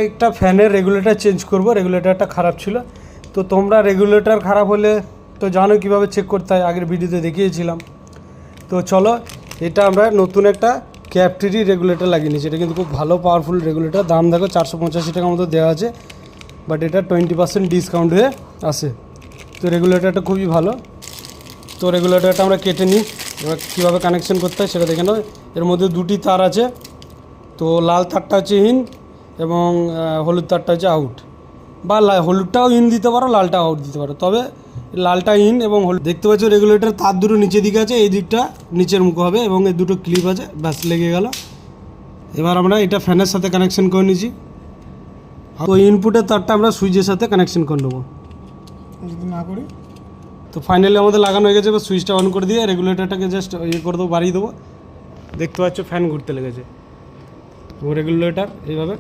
একটা ফ্যানের regulator change করব, রেগুলেটরটা খারাপ ছিল। তো তোমরা রেগুলেটর খারাপ হলে তো জানো কীভাবে চেক করতে হয়, আগের ভিডিওতে দেখিয়েছিলাম। তো চলো, এটা আমরা নতুন একটা ক্যাপটিরি রেগুলেটর লাগিয়ে নিয়েছি। এটা কিন্তু খুব ভালো পাওয়ারফুল রেগুলেটর। দাম দেখো 485 টাকা মতো দেওয়া আছে, বাট এটা 20% ডিসকাউন্ট হয়ে আসে। তো রেগুলেটরটা খুবই ভালো। তো রেগুলেটরটা আমরা কেটে নিই, এবার কীভাবে কানেকশন করতে হয় সেটা দেখে নাও। এর মধ্যে দুটি তার আছে। তো লাল তারটা হচ্ছে ইন এবং হলুদ তারটা হচ্ছে আউট, বা হলুদটাও ইন দিতে পারো, লালটাও আউট দিতে পারো, তবে লালটা ইন এবং হলুদ। দেখতে পাচ্ছ রেগুলেটর তার দুটো নিচের দিকে আছে, এই দিকটা নিচের মুখ হবে এবং এই দুটো ক্লিপ আছে, ব্যাস লেগে গেল। এবার আমরা এটা ফ্যানের সাথে কানেকশন করে নিয়েছি। তো ইনপুটের তারটা আমরা সুইচের সাথে কানেকশন করে নেবো। যদি না করি তো ফাইনালি আমাদের লাগানো হয়ে গেছে। এবার সুইচটা অন করে দিয়ে রেগুলেটরটাকে জাস্ট ইয়ে করে দেবো, বাড়িয়ে দেবো। দেখতে পাচ্ছ ফ্যান ঘুরতে লেগেছে। তো রেগুলেটর এইভাবে